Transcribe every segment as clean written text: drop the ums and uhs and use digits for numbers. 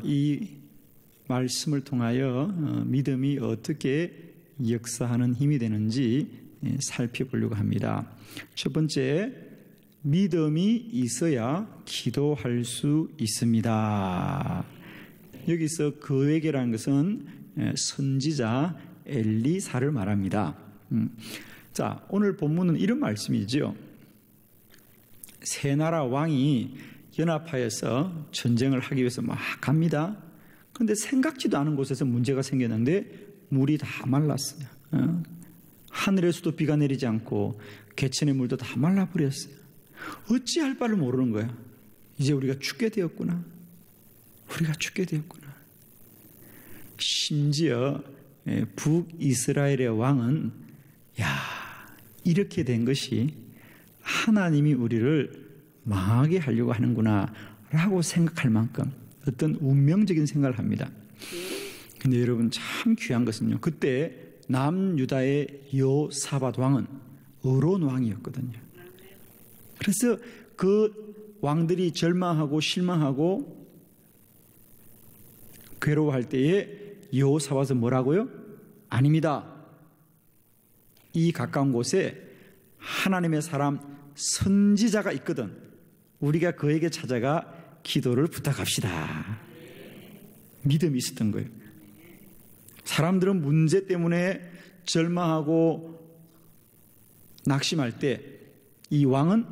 이 말씀을 통하여 믿음이 어떻게 역사하는 힘이 되는지 살펴보려고 합니다. 첫 번째, 믿음이 있어야 기도할 수 있습니다. 여기서 그에게라는 것은 선지자 엘리사를 말합니다. 자, 오늘 본문은 이런 말씀이죠. 세 나라 왕이 연합하여서 전쟁을 하기 위해서 막 갑니다. 그런데 생각지도 않은 곳에서 문제가 생겼는데 물이 다 말랐어요. 하늘에서도 비가 내리지 않고 개천의 물도 다 말라버렸어요. 어찌할 바를 모르는 거야. 이제 우리가 죽게 되었구나. 우리가 죽게 되었구나. 심지어 북이스라엘의 왕은 이렇게 된 것이 하나님이 우리를 망하게 하려고 하는구나 라고 생각할 만큼 어떤 운명적인 생각을 합니다. 근데 여러분, 참 귀한 것은요, 그때 남유다의 여호사밧 왕은 어려운 왕이었거든요. 그래서 그 왕들이 절망하고 실망하고 괴로워할 때에 여호사밧은 뭐라고요? 아닙니다. 이 가까운 곳에 하나님의 사람 선지자가 있거든. 우리가 그에게 찾아가 기도를 부탁합시다. 믿음이 있었던 거예요. 사람들은 문제 때문에 절망하고 낙심할 때 이 왕은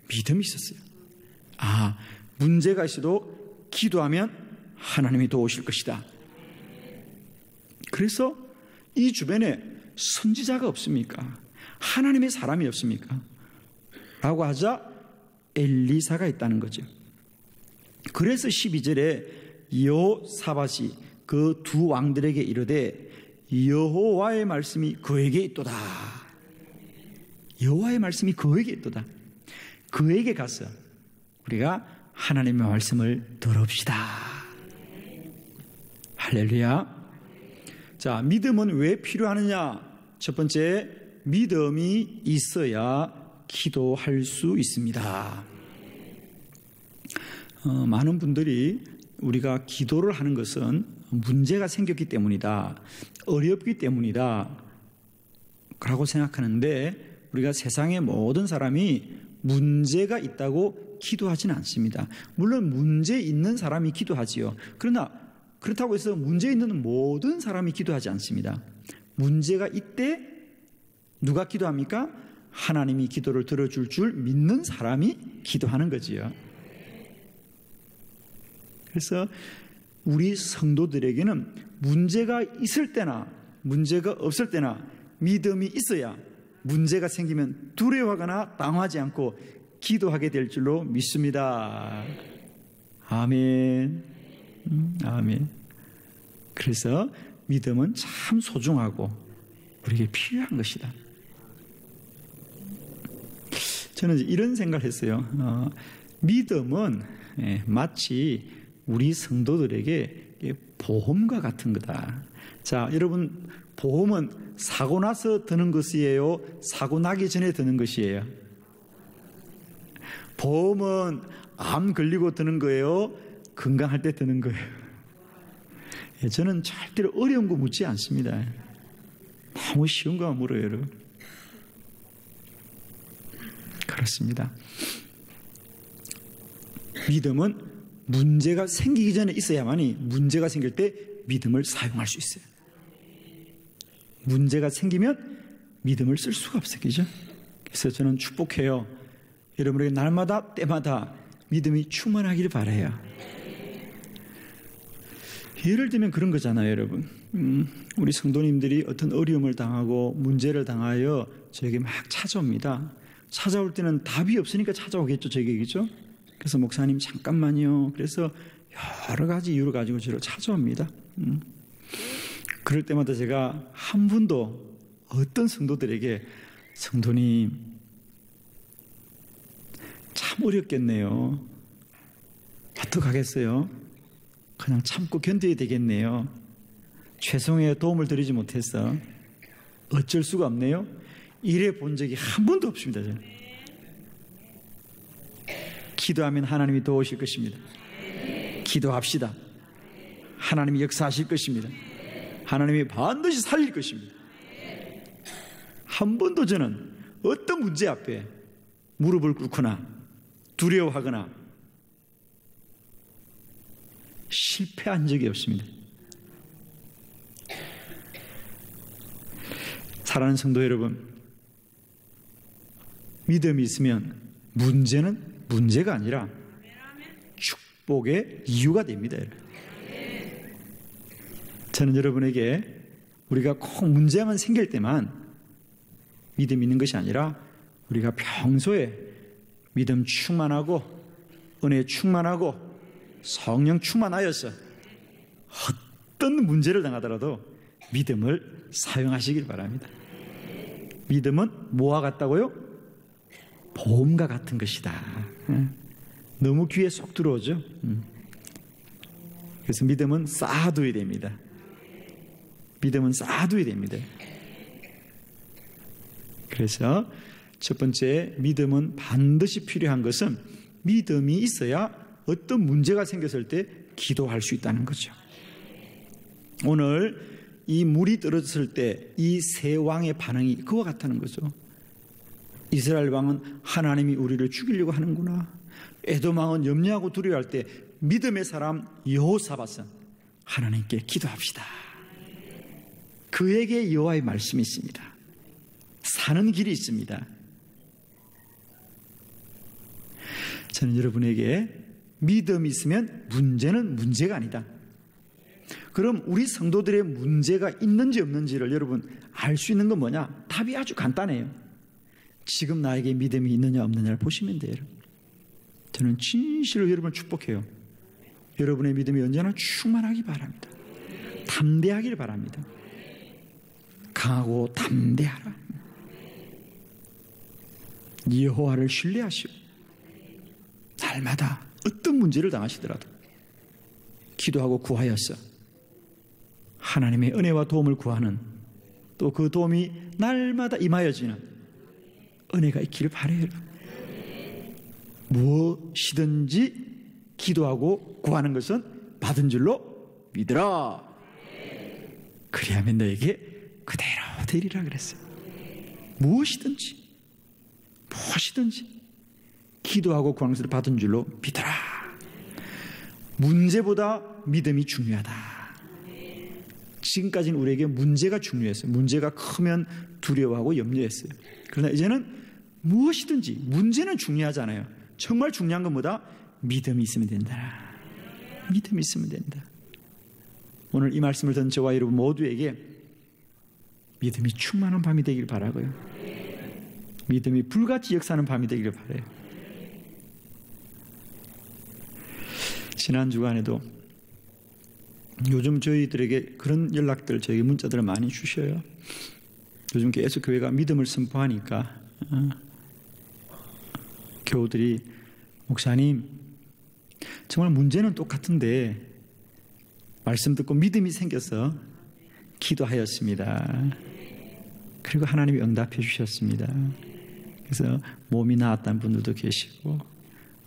믿음이 있었어요. 문제가 있어도 기도하면 하나님이 도우실 것이다. 그래서 이 주변에 선지자가 없습니까? 하나님의 사람이 없습니까? 라고 하자 엘리사가 있다는 거죠. 그래서 12절에 여호사밧이 그 두 왕들에게 이르되 여호와의 말씀이 그에게 있도다. 여호와의 말씀이 그에게 있도다. 그에게 가서 우리가 하나님의 말씀을 들읍시다. 할렐루야. 자, 믿음은 왜 필요하느냐? 첫 번째, 믿음이 있어야 기도할 수 있습니다. 많은 분들이 우리가 기도를 하는 것은 문제가 생겼기 때문이다, 어렵기 때문이다 라고 생각하는데, 우리가 세상의 모든 사람이 문제가 있다고 기도하지는 않습니다. 물론 문제 있는 사람이 기도하지요. 그러나 그렇다고 해서 문제 있는 모든 사람이 기도하지 않습니다. 문제가 있대 누가 기도합니까? 하나님이 기도를 들어줄 줄 믿는 사람이 기도하는 거지요. 그래서 우리 성도들에게는 문제가 있을 때나 문제가 없을 때나 믿음이 있어야 문제가 생기면 두려워하거나 당하지 않고 기도하게 될 줄로 믿습니다. 아멘. 아멘. 그래서 믿음은 참 소중하고 우리에게 필요한 것이다. 저는 이런 생각을 했어요. 믿음은 마치 우리 성도들에게 보험과 같은 거다. 자, 여러분, 보험은 사고 나서 드는 것이에요? 사고 나기 전에 드는 것이에요? 보험은 암 걸리고 드는 거예요? 건강할 때 드는 거예요? 저는 절대로 어려운 거 묻지 않습니다. 너무 쉬운 거 물어요, 여러분. 그렇습니다. 믿음은 문제가 생기기 전에 있어야만이 문제가 생길 때 믿음을 사용할 수 있어요. 문제가 생기면 믿음을 쓸 수가 없어요. 그죠? 그래서 저는 축복해요. 여러분에게 날마다 때마다 믿음이 충만하기를 바라요. 예를 들면 그런 거잖아요, 여러분. 우리 성도님들이 어떤 어려움을 당하고 문제를 당하여 저에게 막 찾아옵니다. 찾아올 때는 답이 없으니까 찾아오겠죠, 저에게. 그죠? 그래서 목사님 잠깐만요. 그래서 여러 가지 이유를 가지고 저를 찾아옵니다. 그럴 때마다 제가 한 분도 어떤 성도들에게 성도님 참 어렵겠네요. 어떡하겠어요? 그냥 참고 견뎌야 되겠네요. 죄송해요. 도움을 드리지 못해서 어쩔 수가 없네요. 이래 본 적이 한 번도 없습니다. 저는. 기도하면 하나님이 도우실 것입니다. 기도합시다. 하나님이 역사하실 것입니다. 하나님이 반드시 살릴 것입니다. 한 번도 저는 어떤 문제 앞에 무릎을 꿇거나 두려워하거나 실패한 적이 없습니다. 사랑하는 성도 여러분, 믿음이 있으면 문제는 문제가 아니라 축복의 이유가 됩니다. 저는 여러분에게 우리가 꼭 문제만 생길 때만 믿음이 있는 것이 아니라 우리가 평소에 믿음 충만하고 은혜 충만하고 성령 충만하여서 어떤 문제를 당하더라도 믿음을 사용하시길 바랍니다. 믿음은 뭐와 같다고요? 보험과 같은 것이다. 너무 귀에 쏙 들어오죠. 그래서 믿음은 쌓아둬야 됩니다. 믿음은 쌓아둬야 됩니다. 그래서 첫 번째, 믿음은 반드시 필요한 것은 믿음이 있어야 어떤 문제가 생겼을 때 기도할 수 있다는 거죠. 오늘 이 물이 떨어졌을 때 이 세 왕의 반응이 그와 같다는 거죠. 이스라엘 왕은 하나님이 우리를 죽이려고 하는구나. 에돔 왕은 염려하고 두려워할 때 믿음의 사람 여호사밧은 하나님께 기도합시다. 그에게 여호와의 말씀이 있습니다. 사는 길이 있습니다. 저는 여러분에게 믿음이 있으면 문제는 문제가 아니다. 그럼 우리 성도들의 문제가 있는지 없는지를 여러분 알 수 있는 건 뭐냐? 답이 아주 간단해요. 지금 나에게 믿음이 있느냐 없느냐를 보시면 돼요. 저는 진실로 여러분을 축복해요. 여러분의 믿음이 언제나 충만하기 바랍니다. 담대하기를 바랍니다. 강하고 담대하라. 여호와를 신뢰하시오. 날마다 어떤 문제를 당하시더라도 기도하고 구하였어. 하나님의 은혜와 도움을 구하는, 또 그 도움이 날마다 임하여지는 은혜가 있기를 바라요. 무엇이든지 기도하고 구하는 것은 받은 줄로 믿으라. 그리하면 너에게 그대로 되리라 그랬어요. 무엇이든지 기도하고 구하는 것을 받은 줄로 믿으라. 문제보다 믿음이 중요하다. 지금까지는 우리에게 문제가 중요했어요. 문제가 크면 두려워하고 염려했어요. 그러나 이제는 무엇이든지, 문제는 중요하잖아요. 정말 중요한 건 뭐다? 믿음이 있으면 된다. 믿음이 있으면 된다. 오늘 이 말씀을 듣는 저와 여러분 모두에게 믿음이 충만한 밤이 되길 바라고요. 믿음이 불같이 역사하는 밤이 되길 바라요. 지난 주간에도 요즘 저희들에게 그런 연락들, 저에게 문자들을 많이 주셔요. 요즘 계속 교회가 믿음을 선포하니까 교우들이, 목사님 정말 문제는 똑같은데 말씀 듣고 믿음이 생겨서 기도하였습니다. 그리고 하나님이 응답해 주셨습니다. 그래서 몸이 나았다는 분들도 계시고,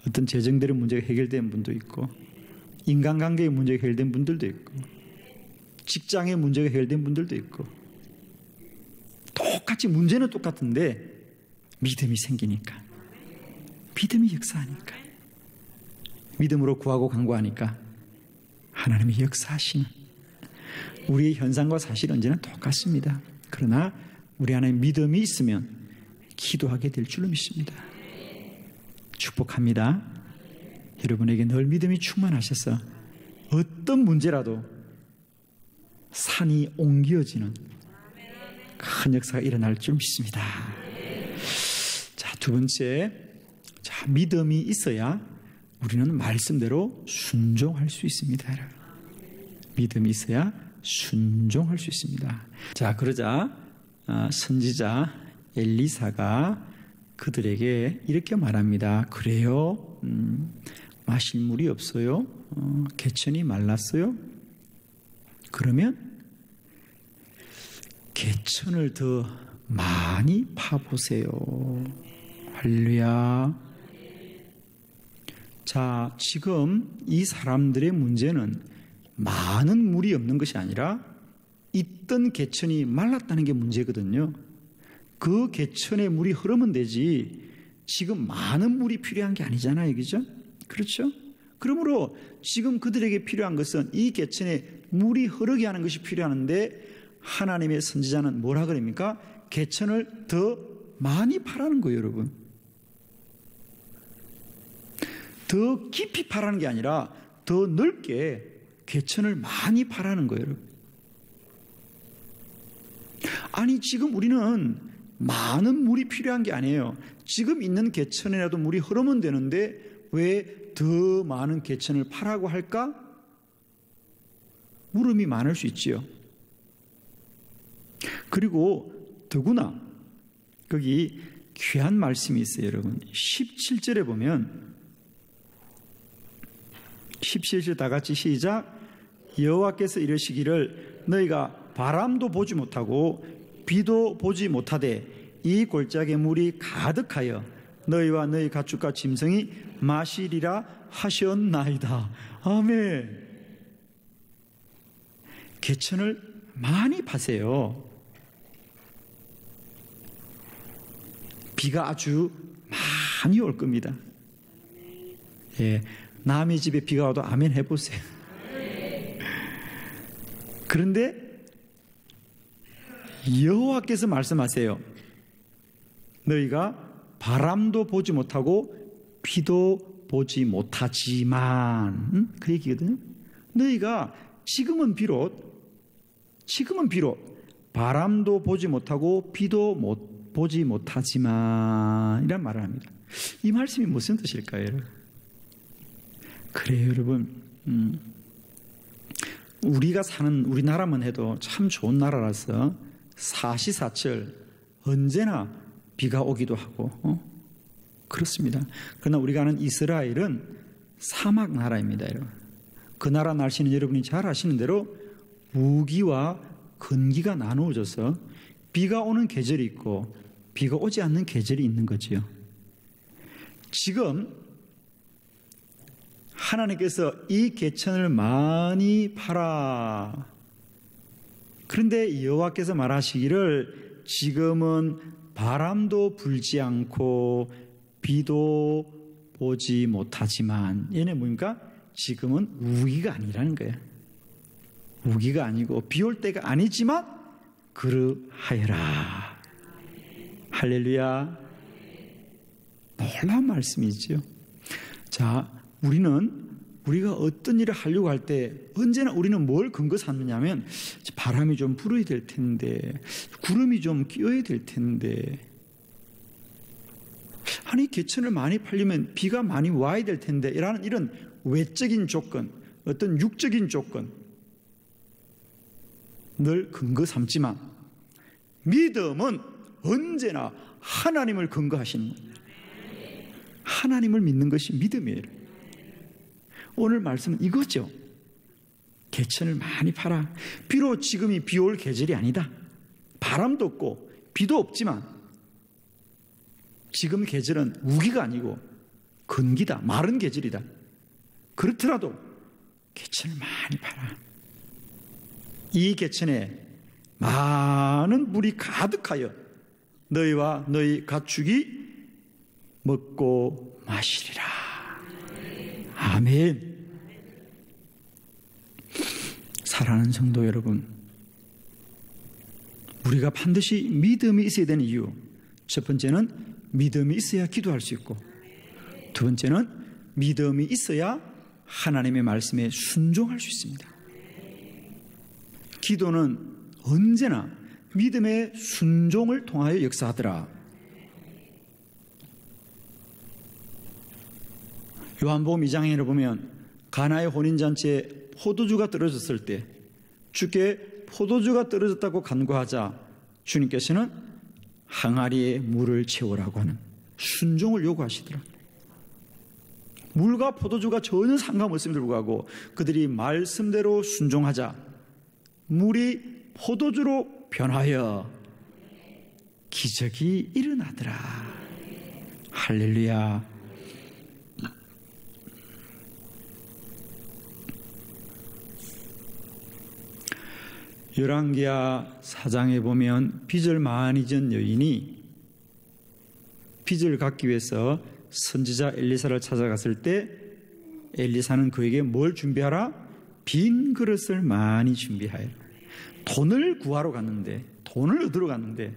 어떤 재정들의 문제가 해결된 분도 있고, 인간관계의 문제가 해결된 분들도 있고, 직장의 문제가 해결된 분들도 있고, 똑같이 문제는 똑같은데 믿음이 생기니까, 믿음이 역사하니까, 믿음으로 구하고 간구하니까 하나님이 역사하시는, 우리의 현상과 사실은 언제나 똑같습니다. 그러나 우리 안에 믿음이 있으면 기도하게 될 줄로 믿습니다. 축복합니다. 여러분에게 늘 믿음이 충만하셔서 어떤 문제라도 산이 옮겨지는 큰 역사가 일어날 줄 믿습니다. 자, 두 번째, 믿음이 있어야 우리는 말씀대로 순종할 수 있습니다. 믿음이 있어야 순종할 수 있습니다. 자, 그러자 선지자 엘리사가 그들에게 이렇게 말합니다. 그래요? 마실 물이 없어요? 개천이 말랐어요? 그러면 개천을 더 많이 파보세요. 할렐루야. 자, 지금 이 사람들의 문제는 많은 물이 없는 것이 아니라 있던 개천이 말랐다는 게 문제거든요. 그 개천에 물이 흐르면 되지 지금 많은 물이 필요한 게 아니잖아요. 그죠? 그렇죠? 그러므로 지금 그들에게 필요한 것은 이 개천에 물이 흐르게 하는 것이 필요한데 하나님의 선지자는 뭐라 그럽니까? 개천을 더 많이 파라는 거예요, 여러분. 더 깊이 파라는 게 아니라 더 넓게 개천을 많이 파라는 거예요, 여러분. 아니, 지금 우리는 많은 물이 필요한 게 아니에요. 지금 있는 개천이라도 물이 흐르면 되는데 왜 더 많은 개천을 파라고 할까? 물음이 많을 수 있지요. 그리고 더구나 거기 귀한 말씀이 있어요, 여러분. 17절에 보면 17절 다 같이 시작. 여호와께서 이르시기를 너희가 바람도 보지 못하고 비도 보지 못하되 이 골짜기에 물이 가득하여 너희와 너희 가축과 짐승이 마시리라 하셨나이다. 아멘. 개천을 많이 파세요. 비가 아주 많이 올 겁니다. 예, 남의 집에 비가 와도 아멘 해보세요. 그런데 여호와께서 말씀하세요. 너희가 바람도 보지 못하고 비도 보지 못하지만 그 얘기거든요. 너희가 지금은 비록 바람도 보지 못하고 비도 보지 못하지만 이란 말을 합니다. 이 말씀이 무슨 뜻일까요, 여러분? 그래요, 여러분. 우리가 사는 우리나라만 해도 참 좋은 나라라서 사시사철 언제나 비가 오기도 하고 그렇습니다. 그러나 우리가 아는 이스라엘은 사막 나라입니다, 여러분. 그 나라 날씨는 여러분이 잘 아시는 대로 우기와 건기가 나누어져서 비가 오는 계절이 있고 비가 오지 않는 계절이 있는 거지요. 지금 하나님께서 이 개천을 많이 파라. 그런데 여호와께서 말하시기를 지금은 바람도 불지 않고 비도 보지 못하지만 얘는 뭡니까? 지금은 우기가 아니라는 거예요. 우기가 아니고 비 올 때가 아니지만 그러하여라. 할렐루야. 놀라운 말씀이죠. 자, 우리가 어떤 일을 하려고 할 때 언제나 우리는 뭘 근거 삼느냐면 바람이 좀 불어야 될 텐데 구름이 좀 끼어야 될 텐데 아니 개천을 많이 팔려면 비가 많이 와야 될 텐데 이런 외적인 조건, 어떤 육적인 조건 늘 근거 삼지만 믿음은 언제나 하나님을 근거하시는 거예요. 하나님을 믿는 것이 믿음이에요. 오늘 말씀은 이거죠. 개천을 많이 팔아. 비록 지금이 비 올 계절이 아니다. 바람도 없고 비도 없지만 지금 계절은 우기가 아니고 건기다. 마른 계절이다. 그렇더라도 개천을 많이 팔아. 이 개천에 많은 물이 가득하여 너희와 너희 가축이 먹고 마시리라. 아멘. 사랑하는 성도 여러분, 우리가 반드시 믿음이 있어야 되는 이유, 첫 번째는 믿음이 있어야 기도할 수 있고, 두 번째는 믿음이 있어야 하나님의 말씀에 순종할 수 있습니다. 기도는 언제나 믿음의 순종을 통하여 역사하더라. 요한복음 2장에 보면 가나의 혼인잔치에 포도주가 떨어졌을 때 주께 포도주가 떨어졌다고 간구하자 주님께서는 항아리에 물을 채우라고 하는 순종을 요구하시더라. 물과 포도주가 전혀 상관없음에도 불구하고 그들이 말씀대로 순종하자 물이 포도주로 변하여 기적이 일어나더라. 할렐루야. 열왕기하 4장에 보면 빚을 많이 진 여인이 빚을 갚기 위해서 선지자 엘리사를 찾아갔을 때 엘리사는 그에게 뭘 준비하라? 빈 그릇을 많이 준비하여라. 돈을 구하러 갔는데, 돈을 얻으러 갔는데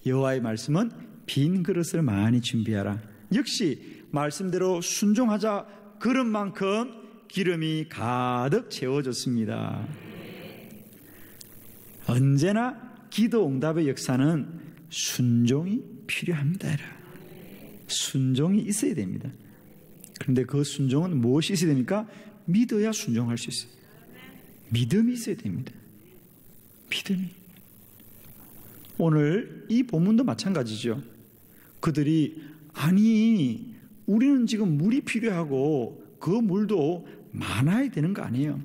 여호와의 말씀은 빈 그릇을 많이 준비하라. 역시 말씀대로 순종하자 그릇만큼 기름이 가득 채워졌습니다. 언제나 기도 응답의 역사는 순종이 필요합니다. 순종이 있어야 됩니다. 그런데 그 순종은 무엇이 있어야 됩니까? 믿어야 순종할 수 있어요. 믿음이 있어야 됩니다. 믿음이. 오늘 이 본문도 마찬가지죠. 그들이 아니 우리는 지금 물이 필요하고 그 물도 많아야 되는 거 아니에요.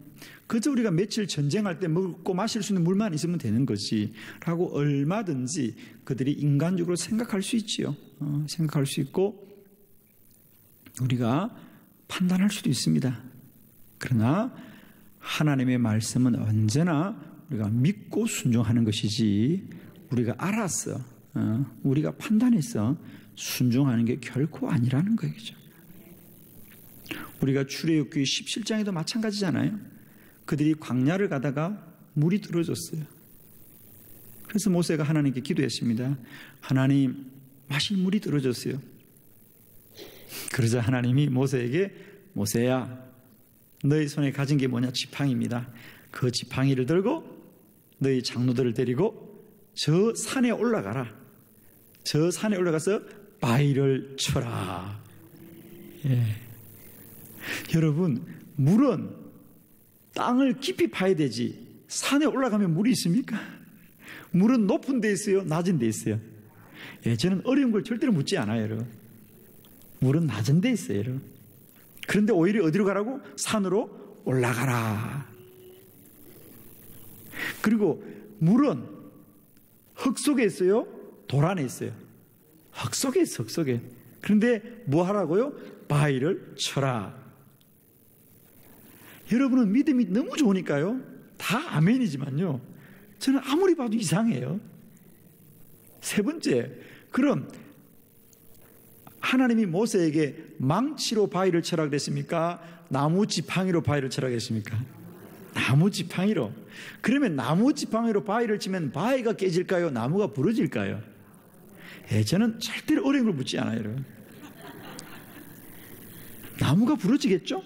그저 우리가 며칠 전쟁할 때 먹고 마실 수 있는 물만 있으면 되는 거지 라고 얼마든지 그들이 인간적으로 생각할 수 있지요. 생각할 수 있고 우리가 판단할 수도 있습니다. 그러나 하나님의 말씀은 언제나 우리가 믿고 순종하는 것이지 우리가 알아서 우리가 판단해서 순종하는 게 결코 아니라는 거죠. 우리가 출애굽기 17장에도 마찬가지잖아요. 그들이 광야를 가다가 물이 들어졌어요. 그래서 모세가 하나님께 기도했습니다. 하나님, 마실 물이 들어졌어요. 그러자 하나님이 모세에게 모세야, 너희 손에 가진 게 뭐냐? 지팡이입니다. 그 지팡이를 들고 너희 장로들을 데리고 저 산에 올라가라. 저 산에 올라가서 바위를 쳐라. 예. 여러분, 물은 땅을 깊이 파야 되지 산에 올라가면 물이 있습니까? 물은 높은 데 있어요? 낮은 데 있어요? 예, 저는 어려운 걸 절대로 묻지 않아요, 여러분. 물은 낮은 데 있어요, 여러분. 그런데 오히려 어디로 가라고? 산으로 올라가라. 그리고 물은 흙 속에 있어요? 돌 안에 있어요? 흙 속에 있어요, 흙 속에. 그런데 뭐 하라고요? 바위를 쳐라. 여러분은 믿음이 너무 좋으니까요. 다 아멘이지만요. 저는 아무리 봐도 이상해요. 세 번째, 그럼 하나님이 모세에게 망치로 바위를 쳐라 그랬습니까? 나무 지팡이로 바위를 쳐라 그랬습니까? 나무 지팡이로. 그러면 나무 지팡이로 바위를 치면 바위가 깨질까요? 나무가 부러질까요? 예, 저는 절대로 어려운 걸 묻지 않아요, 여러분. 나무가 부러지겠죠?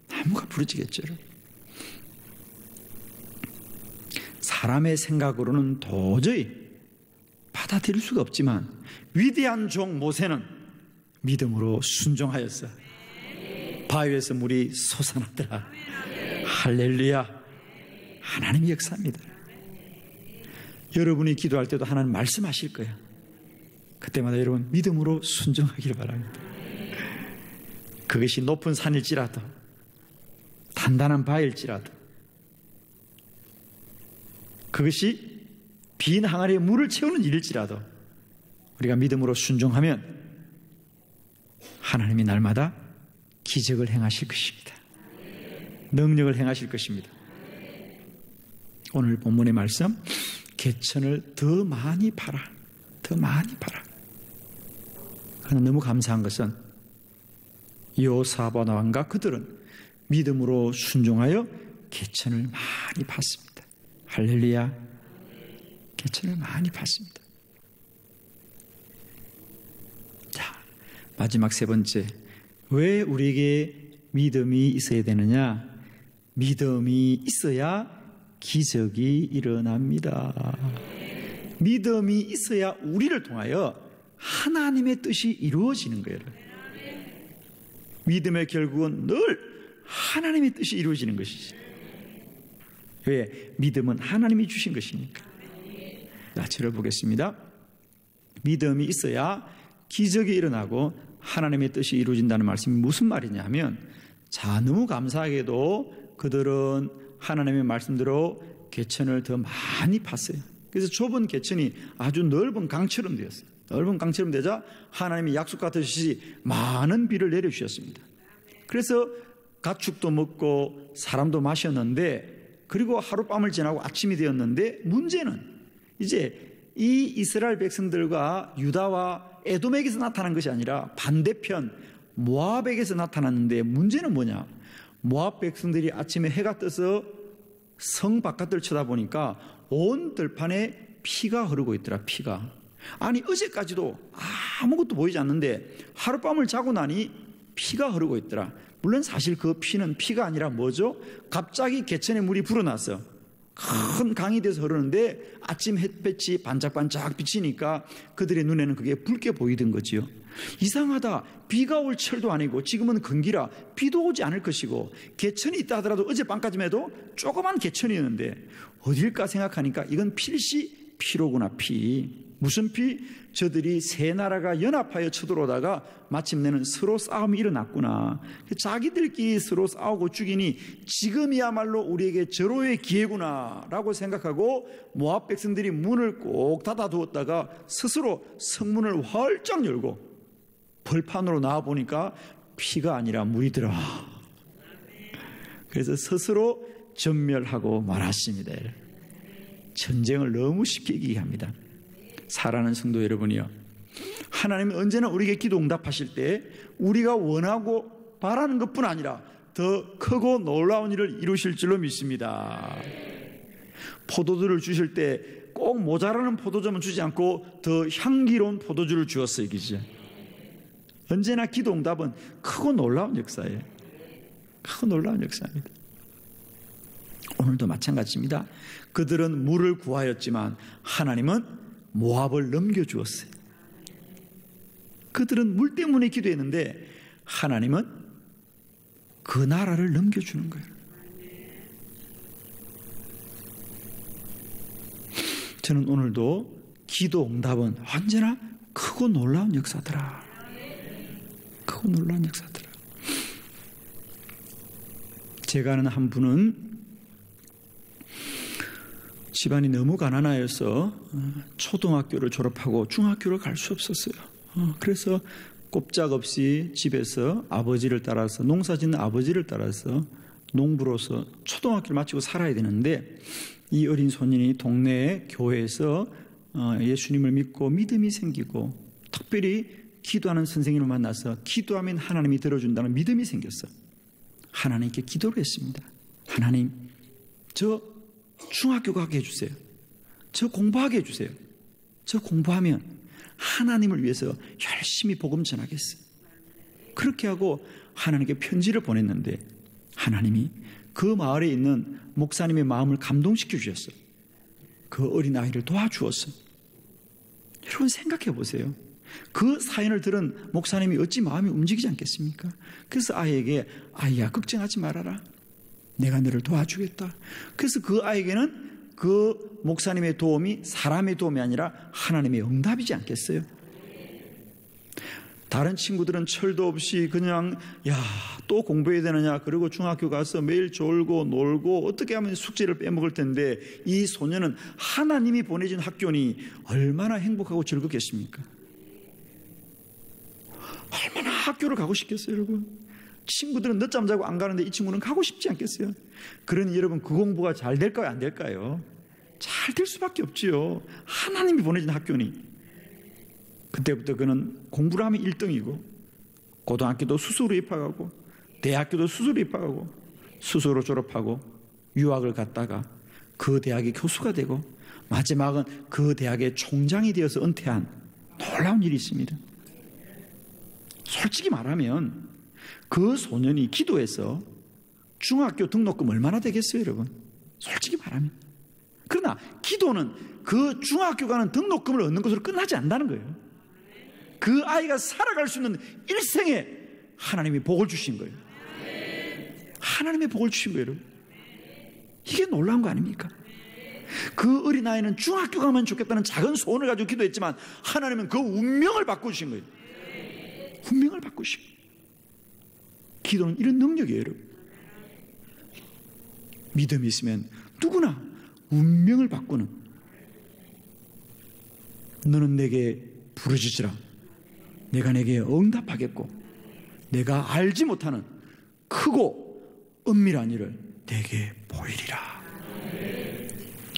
나무가 부러지겠죠. 사람의 생각으로는 도저히 받아들일 수가 없지만 위대한 종 모세는 믿음으로 순종하였어. 바위에서 물이 솟아나더라. 할렐루야. 하나님의 역사입니다. 여러분이 기도할 때도 하나님 말씀하실 거예요. 그때마다 여러분 믿음으로 순종하기를 바랍니다. 그것이 높은 산일지라도 단단한 바위일지라도 그것이 빈 항아리에 물을 채우는 일일지라도 우리가 믿음으로 순종하면 하나님이 날마다 기적을 행하실 것입니다. 능력을 행하실 것입니다. 오늘 본문의 말씀, 개천을 더 많이 팔아. 더 많이 팔아. 그러나 너무 감사한 것은 여호사밧 왕과 그들은 믿음으로 순종하여 개천을 많이 팠습니다. 할렐루야. 개천을 많이 팠습니다. 자, 마지막 세 번째. 왜 우리에게 믿음이 있어야 되느냐? 믿음이 있어야 기적이 일어납니다. 믿음이 있어야 우리를 통하여 하나님의 뜻이 이루어지는 거예요. 믿음의 결국은 늘 하나님의 뜻이 이루어지는 것이지. 왜? 믿음은 하나님이 주신 것이니까. 자, 저를 보겠습니다. 믿음이 있어야 기적이 일어나고 하나님의 뜻이 이루어진다는 말씀이 무슨 말이냐 하면, 자, 너무 감사하게도 그들은 하나님의 말씀대로 개천을 더 많이 팠어요. 그래서 좁은 개천이 아주 넓은 강처럼 되었어요. 넓은 강처럼 되자 하나님이 약속 같으시지 많은 비를 내려주셨습니다. 그래서 가축도 먹고 사람도 마셨는데 그리고 하룻밤을 지나고 아침이 되었는데 문제는 이제 이 이스라엘 백성들과 유다와 에돔에게서 나타난 것이 아니라 반대편 모압에게서 나타났는데 문제는 뭐냐? 모압 백성들이 아침에 해가 떠서 성 바깥을 쳐다보니까 온 들판에 피가 흐르고 있더라. 피가. 아니 어제까지도 아무것도 보이지 않는데 하룻밤을 자고 나니 피가 흐르고 있더라. 물론 사실 그 피는 피가 아니라 뭐죠? 갑자기 개천에 물이 불어났어. 큰 강이 돼서 흐르는데 아침 햇볕이 반짝반짝 비치니까 그들의 눈에는 그게 붉게 보이던 거지요. 이상하다. 비가 올 철도 아니고 지금은 건기라 비도 오지 않을 것이고 개천이 있다 하더라도 어젯밤까지만 해도 조그만 개천이었는데 어딜까 생각하니까 이건 필시 피로구나. 피. 무슨 피? 저들이 세 나라가 연합하여 쳐들어오다가 마침내는 서로 싸움이 일어났구나. 자기들끼리 서로 싸우고 죽이니 지금이야말로 우리에게 절호의 기회구나 라고 생각하고 모압 백성들이 문을 꼭 닫아두었다가 스스로 성문을 활짝 열고 벌판으로 나와보니까 피가 아니라 물이더라. 그래서 스스로 전멸하고 말았습니다. 전쟁을 너무 쉽게 얘기합니다. 사랑하는 성도 여러분이요, 하나님은 언제나 우리에게 기도 응답하실 때 우리가 원하고 바라는 것뿐 아니라 더 크고 놀라운 일을 이루실 줄로 믿습니다. 포도주를 주실 때 꼭 모자라는 포도주만 주지 않고 더 향기로운 포도주를 주었어요. 그죠? 언제나 기도 응답은 크고 놀라운 역사예요. 크고 놀라운 역사입니다. 오늘도 마찬가지입니다. 그들은 물을 구하였지만 하나님은 모압을 넘겨주었어요. 그들은 물 때문에 기도했는데 하나님은 그 나라를 넘겨주는 거예요. 저는 오늘도 기도 응답은 언제나 크고 놀라운 역사더라. 크고 놀라운 역사더라. 제가 아는 한 분은 집안이 너무 가난하여서 초등학교를 졸업하고 중학교를 갈 수 없었어요. 그래서 꼼짝없이 집에서 아버지를 따라서 농사짓는 아버지를 따라서 농부로서 초등학교를 마치고 살아야 되는데 이 어린 소년이 동네 교회에서 예수님을 믿고 믿음이 생기고 특별히 기도하는 선생님을 만나서 기도하면 하나님이 들어준다는 믿음이 생겼어. 하나님께 기도를 했습니다. 하나님, 저 중학교 가게 해주세요. 저 공부하게 해주세요. 저 공부하면 하나님을 위해서 열심히 복음 전하겠어요. 그렇게 하고 하나님께 편지를 보냈는데 하나님이 그 마을에 있는 목사님의 마음을 감동시켜 주셨어요. 그 어린아이를 도와주었어요. 여러분 생각해 보세요. 그 사연을 들은 목사님이 어찌 마음이 움직이지 않겠습니까? 그래서 아이에게 아이야 걱정하지 말아라. 내가 너를 도와주겠다. 그래서 그 아이에게는 그 목사님의 도움이 사람의 도움이 아니라 하나님의 응답이지 않겠어요? 다른 친구들은 철도 없이 그냥 또 공부해야 되느냐, 그리고 중학교 가서 매일 졸고 놀고 어떻게 하면 숙제를 빼먹을 텐데 이 소년은 하나님이 보내준 학교니 얼마나 행복하고 즐겁겠습니까? 얼마나 학교를 가고 싶겠어요, 여러분? 친구들은 늦잠 자고 안 가는데 이 친구는 가고 싶지 않겠어요? 그러니 여러분 그 공부가 잘 될까요, 안 될까요? 잘 될 수밖에 없지요. 하나님이 보내준 학교니. 그때부터 그는 공부를 하면 1등이고 고등학교도 수수로 입학하고 대학교도 수수로 입학하고 수수로 졸업하고 유학을 갔다가 그 대학의 교수가 되고 마지막은 그 대학의 총장이 되어서 은퇴한 놀라운 일이 있습니다. 솔직히 말하면 그 소년이 기도해서 중학교 등록금 얼마나 되겠어요, 여러분? 솔직히 말하면. 그러나 기도는 그 중학교 가는 등록금을 얻는 것으로 끝나지 않는다는 거예요. 그 아이가 살아갈 수 있는 일생에 하나님이 복을 주신 거예요. 하나님의 복을 주신 거예요, 여러분. 이게 놀라운 거 아닙니까? 그 어린아이는 중학교 가면 좋겠다는 작은 소원을 가지고 기도했지만 하나님은 그 운명을 바꾸신 거예요. 운명을 바꾸시고. 기도는 이런 능력이에요, 여러분. 믿음이 있으면 누구나 운명을 바꾸는. 너는 내게 부르짖으라. 내가 내게 응답하겠고 내가 알지 못하는 크고 은밀한 일을 내게 보이리라.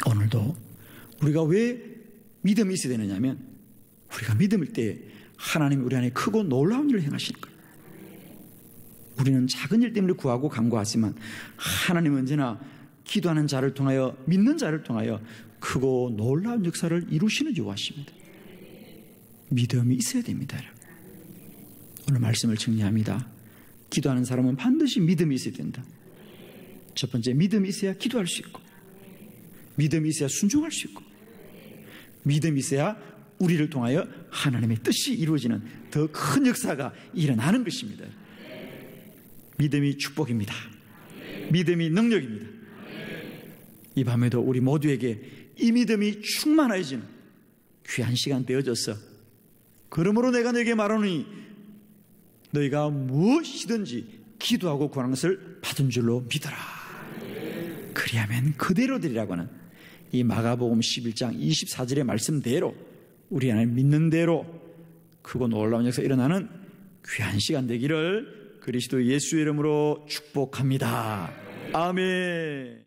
오늘도 우리가 왜 믿음이 있어야 되느냐면 우리가 믿음일 때 하나님이 우리 안에 크고 놀라운 일을 행하시는 거예요. 우리는 작은 일 때문에 구하고 간구하지만 하나님은 언제나 기도하는 자를 통하여 믿는 자를 통하여 크고 놀라운 역사를 이루시는 요하십니다. 믿음이 있어야 됩니다. 오늘 말씀을 정리합니다. 기도하는 사람은 반드시 믿음이 있어야 된다. 첫 번째, 믿음이 있어야 기도할 수 있고, 믿음이 있어야 순종할 수 있고, 믿음이 있어야 우리를 통하여 하나님의 뜻이 이루어지는 더 큰 역사가 일어나는 것입니다. 믿음이 축복입니다. 믿음이 능력입니다. 이 밤에도 우리 모두에게 이 믿음이 충만해지는 귀한 시간 되어져서 그러므로 내가 너에게 말하노니 너희가 무엇이든지 기도하고 구하는 것을 받은 줄로 믿어라. 그리하면 그대로 되리라고 하는 이 마가복음 11장 24절의 말씀대로 우리 안에 믿는 대로 크고 놀라운 역사가 일어나는 귀한 시간 되기를 그리스도 예수의 이름으로 축복합니다. 아멘.